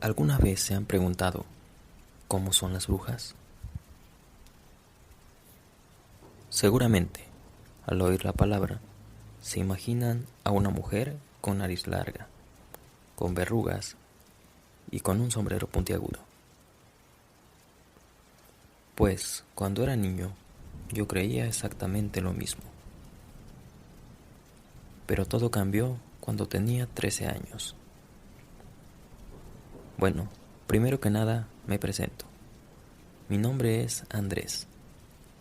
¿Alguna vez se han preguntado cómo son las brujas? Seguramente, al oír la palabra, se imaginan a una mujer con nariz larga, con verrugas y con un sombrero puntiagudo. Pues, cuando era niño, yo creía exactamente lo mismo. Pero todo cambió cuando tenía 13 años. Bueno, primero que nada, me presento. Mi nombre es Andrés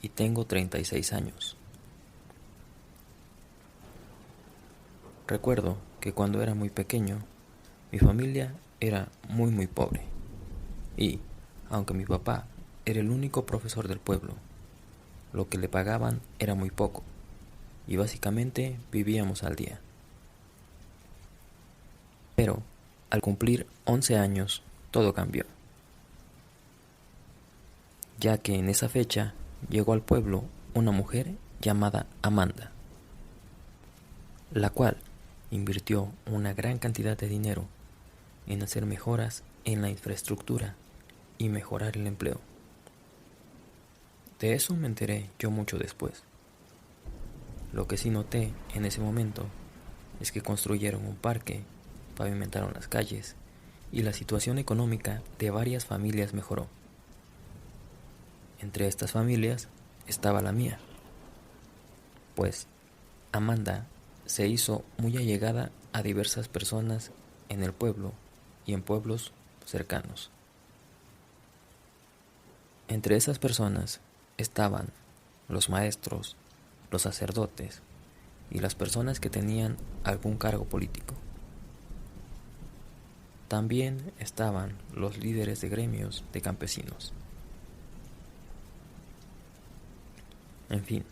y tengo 36 años. Recuerdo que cuando era muy pequeño, mi familia era muy pobre y, aunque mi papá era el único profesor del pueblo, lo que le pagaban era muy poco y básicamente vivíamos al día. Pero, al cumplir 11 años, todo cambió, ya que en esa fecha llegó al pueblo una mujer llamada Amanda, la cual invirtió una gran cantidad de dinero en hacer mejoras en la infraestructura y mejorar el empleo. De eso me enteré yo mucho después. Lo que sí noté en ese momento es que construyeron un parque, pavimentaron las calles y la situación económica de varias familias mejoró. Entre estas familias estaba la mía, pues Amanda se hizo muy allegada a diversas personas en el pueblo y en pueblos cercanos. Entre esas personas estaban los maestros, los sacerdotes y las personas que tenían algún cargo político. También estaban los líderes de gremios de campesinos. En fin,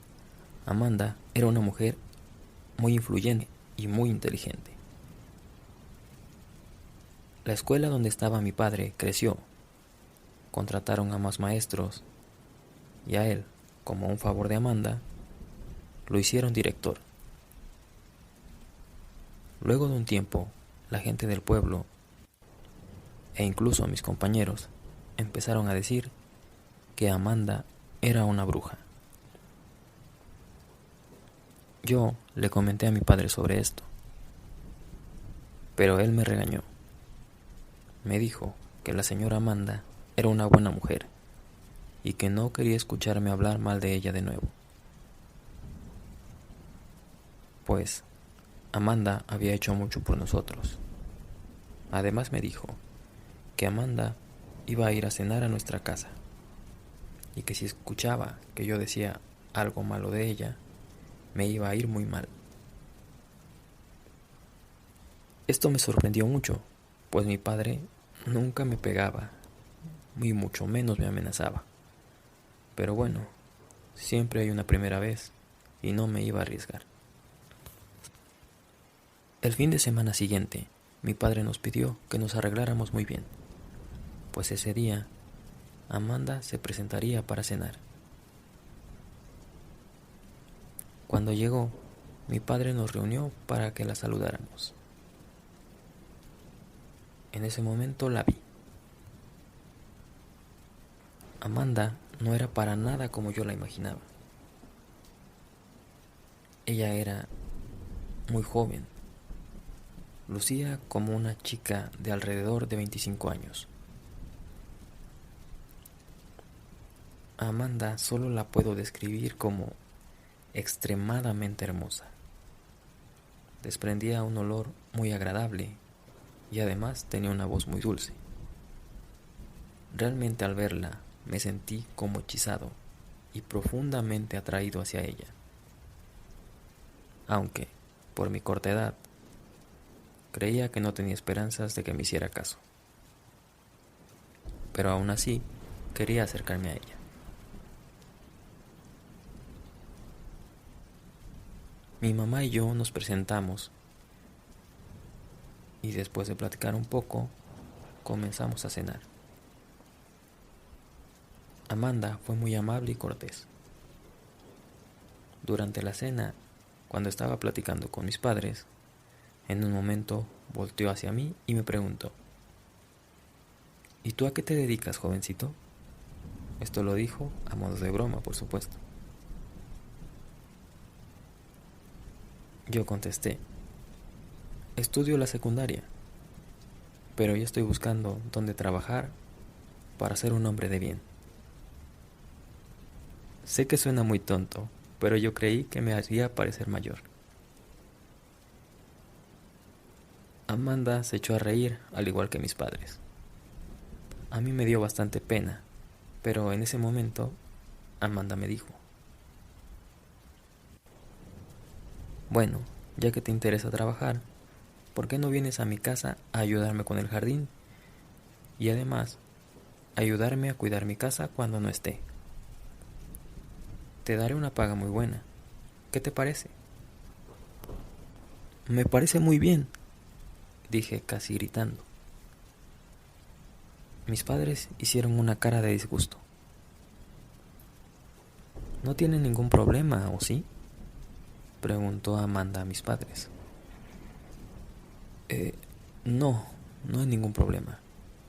Amanda era una mujer muy influyente y muy inteligente. La escuela donde estaba mi padre creció. Contrataron a más maestros y a él, como un favor de Amanda, lo hicieron director. Luego de un tiempo, la gente del pueblo e incluso mis compañeros empezaron a decir que Amanda era una bruja. Yo le comenté a mi padre sobre esto, pero él me regañó. Me dijo que la señora Amanda era una buena mujer y que no quería escucharme hablar mal de ella de nuevo. Pues Amanda había hecho mucho por nosotros. Además me dijo que Amanda iba a ir a cenar a nuestra casa y que si escuchaba que yo decía algo malo de ella, me iba a ir muy mal. Esto me sorprendió mucho, pues mi padre nunca me pegaba, y mucho menos me amenazaba. Pero bueno, siempre hay una primera vez y no me iba a arriesgar. El fin de semana siguiente, mi padre nos pidió que nos arregláramos muy bien, pues ese día Amanda se presentaría para cenar. Cuando llegó, mi padre nos reunió para que la saludáramos. En ese momento la vi. Amanda no era para nada como yo la imaginaba. Ella era muy joven. Lucía como una chica de alrededor de 25 años. A Amanda solo la puedo describir como extremadamente hermosa. Desprendía un olor muy agradable y además tenía una voz muy dulce. Realmente al verla me sentí como hechizado y profundamente atraído hacia ella. Aunque, por mi corta edad, creía que no tenía esperanzas de que me hiciera caso. Pero aún así, quería acercarme a ella. Mi mamá y yo nos presentamos y después de platicar un poco, comenzamos a cenar. Amanda fue muy amable y cortés. Durante la cena, cuando estaba platicando con mis padres, en un momento volteó hacia mí y me preguntó: ¿Y tú a qué te dedicas, jovencito? Esto lo dijo a modo de broma, por supuesto. Yo contesté, estudio la secundaria, pero ya estoy buscando dónde trabajar para ser un hombre de bien. Sé que suena muy tonto, pero yo creí que me haría parecer mayor. Amanda se echó a reír, al igual que mis padres. A mí me dio bastante pena, pero en ese momento Amanda me dijo, bueno, ya que te interesa trabajar, ¿por qué no vienes a mi casa a ayudarme con el jardín? Y además, ayudarme a cuidar mi casa cuando no esté. Te daré una paga muy buena. ¿Qué te parece? Me parece muy bien, dije casi gritando. Mis padres hicieron una cara de disgusto. ¿No tienen ningún problema, o sí? Preguntó Amanda a mis padres. No, no hay ningún problema.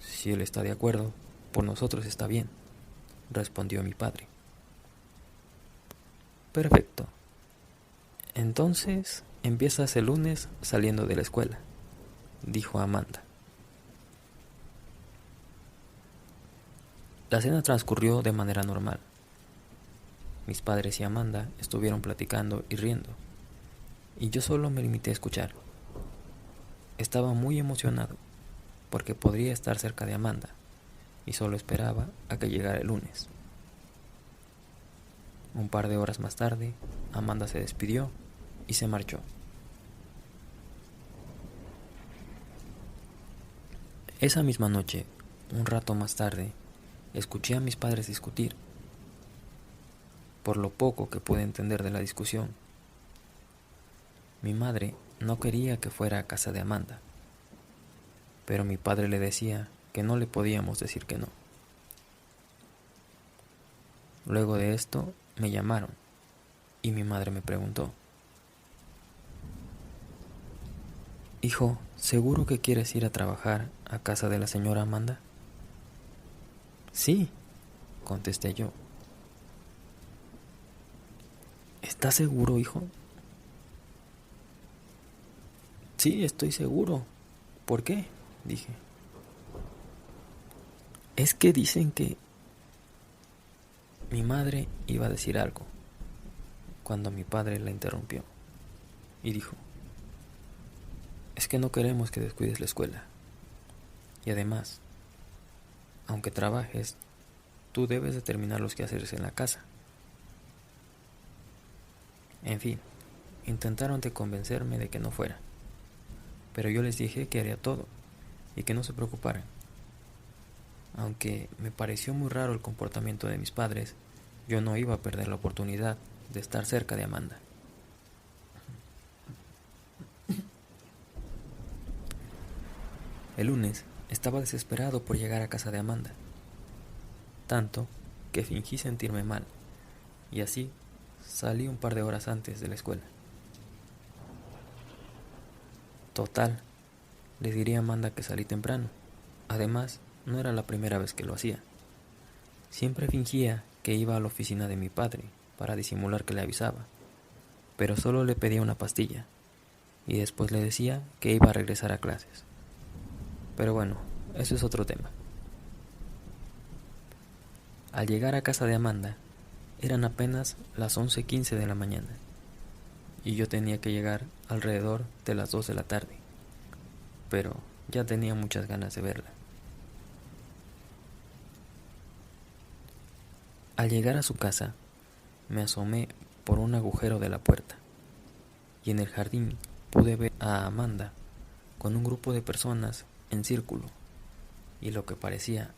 Si él está de acuerdo, por nosotros está bien, respondió mi padre. Perfecto. Entonces empiezas el lunes saliendo de la escuela, dijo Amanda. La cena transcurrió de manera normal. Mis padres y Amanda estuvieron platicando y riendo, y yo solo me limité a escuchar. Estaba muy emocionado, porque podría estar cerca de Amanda, y solo esperaba a que llegara el lunes. Un par de horas más tarde, Amanda se despidió y se marchó. Esa misma noche, un rato más tarde, escuché a mis padres discutir. Por lo poco que pude entender de la discusión, mi madre no quería que fuera a casa de Amanda, pero mi padre le decía que no le podíamos decir que no. Luego de esto, me llamaron y mi madre me preguntó, hijo, ¿seguro que quieres ir a trabajar a casa de la señora Amanda? Sí, contesté yo. ¿Estás seguro, hijo? Sí, estoy seguro. ¿Por qué? Dije. Es que dicen que... Mi madre iba a decir algo, cuando mi padre la interrumpió y dijo, es que no queremos que descuides la escuela. Y además, aunque trabajes, tú debes de terminar los quehaceres en la casa. En fin, intentaron de convencerme de que no fuera, pero yo les dije que haría todo y que no se preocuparan. Aunque me pareció muy raro el comportamiento de mis padres, yo no iba a perder la oportunidad de estar cerca de Amanda. El lunes estaba desesperado por llegar a casa de Amanda, tanto que fingí sentirme mal, y así salí un par de horas antes de la escuela. Total, le diría a Amanda que salí temprano. Además, no era la primera vez que lo hacía. Siempre fingía que iba a la oficina de mi padre para disimular que le avisaba, pero solo le pedía una pastilla y después le decía que iba a regresar a clases. Pero bueno, eso es otro tema. Al llegar a casa de Amanda, eran apenas las 11:15 de la mañana y yo tenía que llegar alrededor de las 2 de la tarde, pero ya tenía muchas ganas de verla. Al llegar a su casa, me asomé por un agujero de la puerta y en el jardín pude ver a Amanda con un grupo de personas en círculo y lo que parecía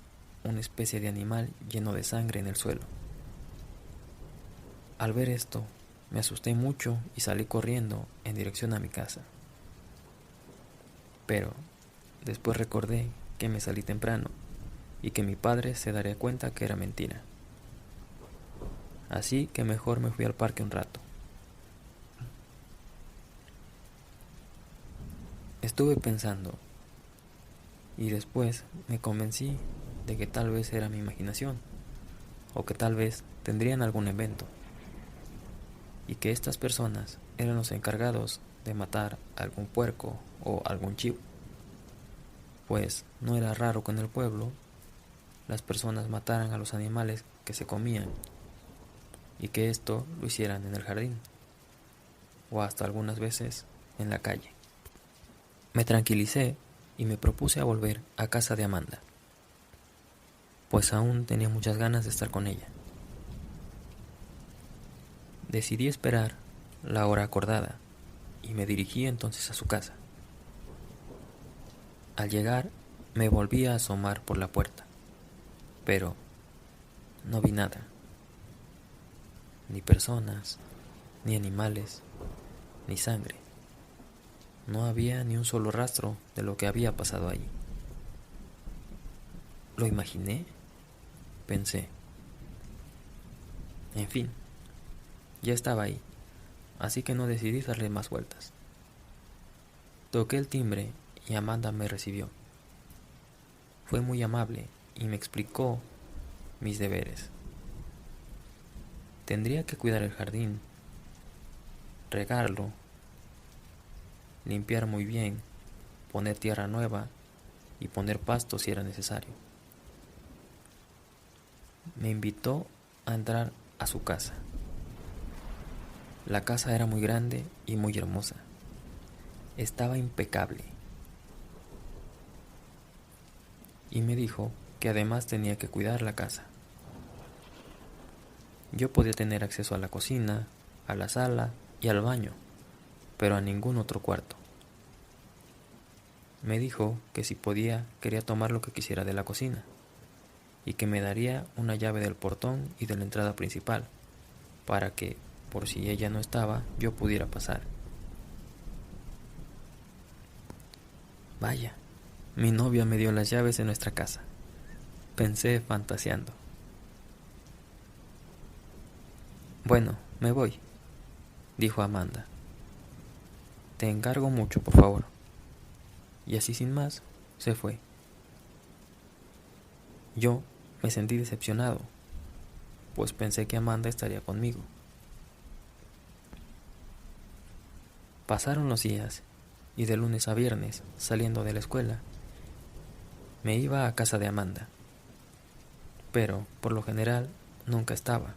una especie de animal lleno de sangre en el suelo. Al ver esto, me asusté mucho y salí corriendo en dirección a mi casa. Pero después recordé que me salí temprano y que mi padre se daría cuenta que era mentira. Así que mejor me fui al parque un rato. Estuve pensando y después me convencí de que tal vez era mi imaginación, o que tal vez tendrían algún evento, y que estas personas eran los encargados de matar algún puerco o algún chivo, pues no era raro que en el pueblo las personas mataran a los animales que se comían, y que esto lo hicieran en el jardín, o hasta algunas veces en la calle. Me tranquilicé y me propuse a volver a casa de Amanda, pues aún tenía muchas ganas de estar con ella. Decidí esperar la hora acordada y me dirigí entonces a su casa. Al llegar, me volví a asomar por la puerta, pero no vi nada, ni personas, ni animales, ni sangre. No había ni un solo rastro de lo que había pasado allí. ¿Lo imaginé? Pensé. En fin, ya estaba ahí, así que no decidí darle más vueltas. Toqué el timbre y Amanda me recibió. Fue muy amable y me explicó mis deberes. Tendría que cuidar el jardín, regarlo, limpiar muy bien, poner tierra nueva y poner pasto si era necesario. Me invitó a entrar a su casa. La casa era muy grande y muy hermosa. Estaba impecable. Y me dijo que además tenía que cuidar la casa. Yo podía tener acceso a la cocina, a la sala y al baño, pero a ningún otro cuarto. Me dijo que si podía, quería tomar lo que quisiera de la cocina, y que me daría una llave del portón y de la entrada principal, para que, por si ella no estaba, yo pudiera pasar. Vaya, mi novia me dio las llaves de nuestra casa, pensé fantaseando. Bueno, me voy, dijo Amanda. Te encargo mucho, por favor. Y así sin más, se fue. Yo me sentí decepcionado, pues pensé que Amanda estaría conmigo. Pasaron los días, y de lunes a viernes, saliendo de la escuela, me iba a casa de Amanda, pero por lo general nunca estaba.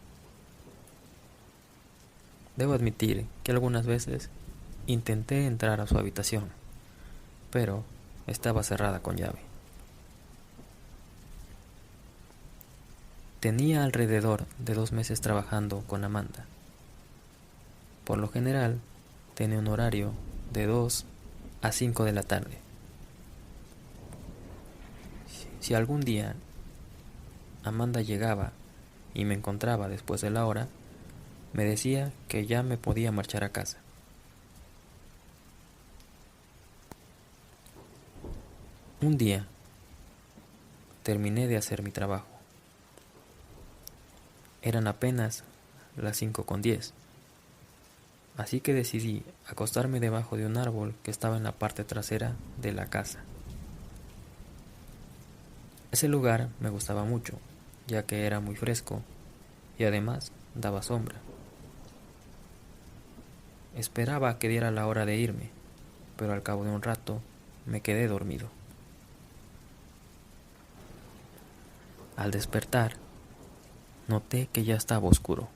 Debo admitir que algunas veces intenté entrar a su habitación, pero estaba cerrada con llave. Tenía alrededor de 2 meses trabajando con Amanda. Por lo general, tenía un horario de 2 a 5 de la tarde. Si algún día Amanda llegaba y me encontraba después de la hora, me decía que ya me podía marchar a casa. Un día, terminé de hacer mi trabajo. Eran apenas las 5:10, así que decidí acostarme debajo de un árbol que estaba en la parte trasera de la casa. Ese lugar me gustaba mucho, ya que era muy fresco y además daba sombra. Esperaba que diera la hora de irme, pero al cabo de un rato me quedé dormido. Al despertar, noté que ya estaba oscuro.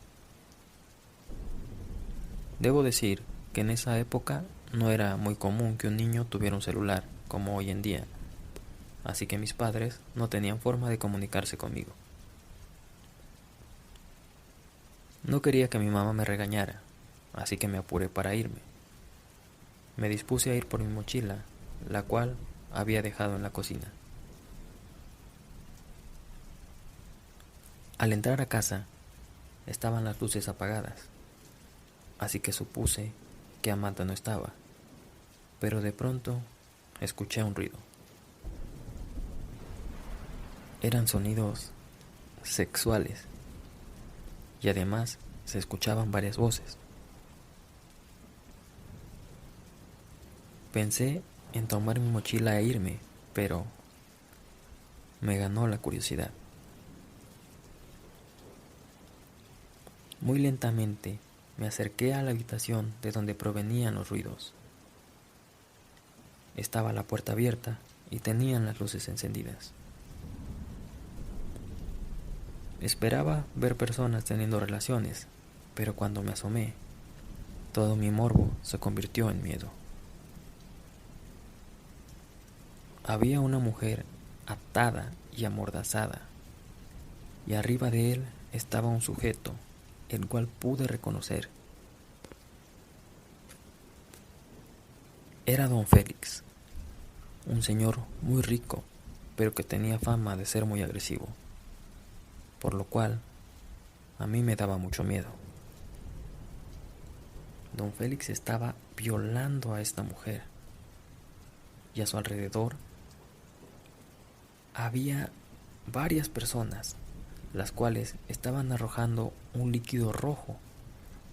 Debo decir que en esa época no era muy común que un niño tuviera un celular como hoy en día, así que mis padres no tenían forma de comunicarse conmigo. No quería que mi mamá me regañara, así que me apuré para irme. Me dispuse a ir por mi mochila, la cual había dejado en la cocina. Al entrar a casa, estaban las luces apagadas, así que supuse que Amanda no estaba, pero de pronto escuché un ruido. Eran sonidos sexuales y además se escuchaban varias voces. Pensé en tomar mi mochila e irme, pero me ganó la curiosidad. Muy lentamente me acerqué a la habitación de donde provenían los ruidos. Estaba la puerta abierta y tenían las luces encendidas. Esperaba ver personas teniendo relaciones, pero cuando me asomé, todo mi morbo se convirtió en miedo. Había una mujer atada y amordazada, y arriba de él estaba un sujeto, el cual pude reconocer. Era don Félix, un señor muy rico, pero que tenía fama de ser muy agresivo, por lo cual a mí me daba mucho miedo. Don Félix estaba violando a esta mujer, y a su alrededor había varias personas, las cuales estaban arrojando un líquido rojo,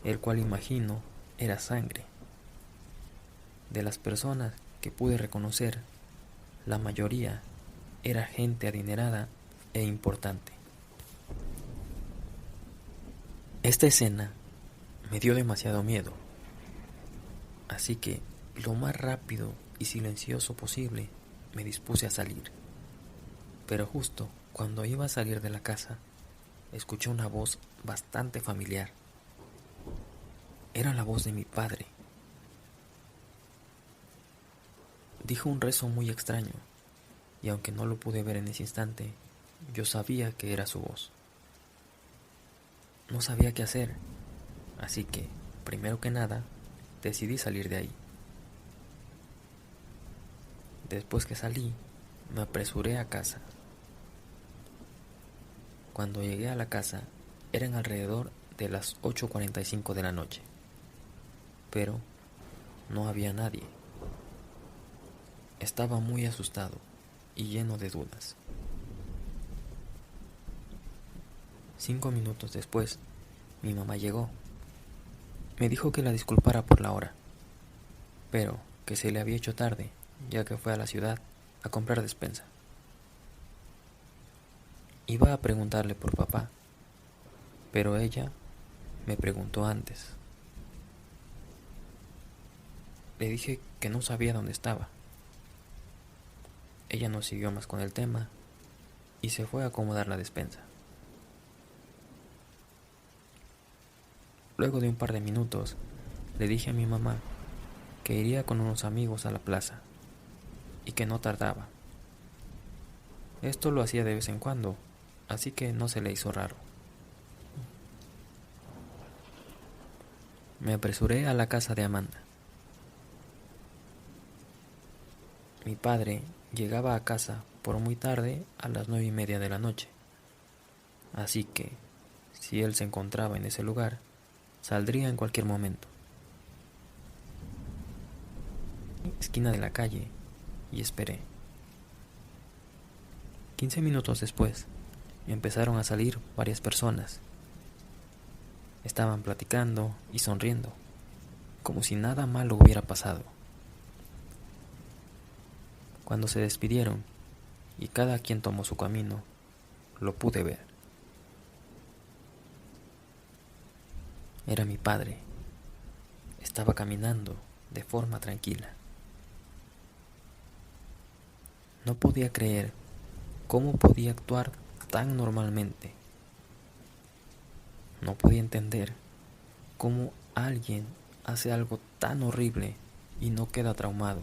el cual imagino era sangre. De las personas que pude reconocer, la mayoría era gente adinerada e importante. Esta escena me dio demasiado miedo, así que lo más rápido y silencioso posible me dispuse a salir. Pero justo cuando iba a salir de la casa, escuché una voz bastante familiar. Era la voz de mi padre. Dijo un rezo muy extraño, y aunque no lo pude ver en ese instante, yo sabía que era su voz. No sabía qué hacer, así que, primero que nada, decidí salir de ahí. Después que salí, me apresuré a casa. Cuando llegué a la casa, eran alrededor de las 8:45 de la noche, pero no había nadie. Estaba muy asustado y lleno de dudas. 5 minutos después, mi mamá llegó. Me dijo que la disculpara por la hora, pero que se le había hecho tarde, ya que fue a la ciudad a comprar despensa. Iba a preguntarle por papá, pero ella me preguntó antes. Le dije que no sabía dónde estaba. Ella no siguió más con el tema y se fue a acomodar la despensa. Luego de un par de minutos, le dije a mi mamá que iría con unos amigos a la plaza y que no tardaba. Esto lo hacía de vez en cuando, así que no se le hizo raro. Me apresuré a la casa de Amanda. Mi padre llegaba a casa por muy tarde a las 9:30 de la noche, así que, si él se encontraba en ese lugar, saldría en cualquier momento. Esquina de la calle y esperé. 15 minutos después, empezaron a salir varias personas. Estaban platicando y sonriendo, como si nada malo hubiera pasado. Cuando se despidieron y cada quien tomó su camino, lo pude ver. Era mi padre. Estaba caminando de forma tranquila. No podía creer cómo podía actuar tan normalmente. No podía entender cómo alguien hace algo tan horrible y no queda traumado.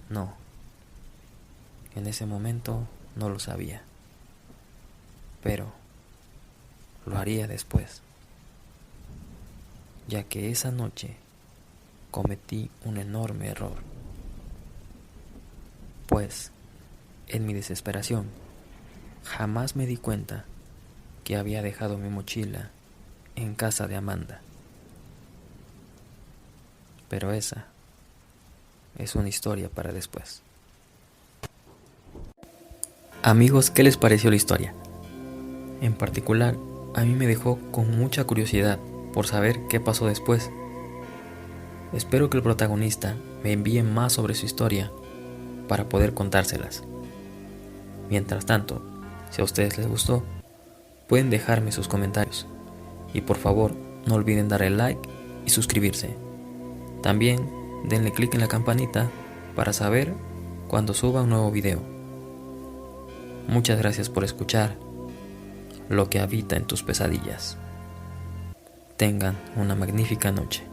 No, en ese momento no lo sabía, pero lo haría después, ya que esa noche cometí un enorme error, pues en mi desesperación jamás me di cuenta que había dejado mi mochila en casa de Amanda. Pero esa es una historia para después. Amigos, ¿qué les pareció la historia? En particular, a mí me dejó con mucha curiosidad por saber qué pasó después. Espero que el protagonista me envíe más sobre su historia para poder contárselas. Mientras tanto, si a ustedes les gustó, pueden dejarme sus comentarios. Y por favor, no olviden darle like y suscribirse. También denle clic en la campanita para saber cuando suba un nuevo video. Muchas gracias por escuchar Lo que habita en tus pesadillas. Tengan una magnífica noche.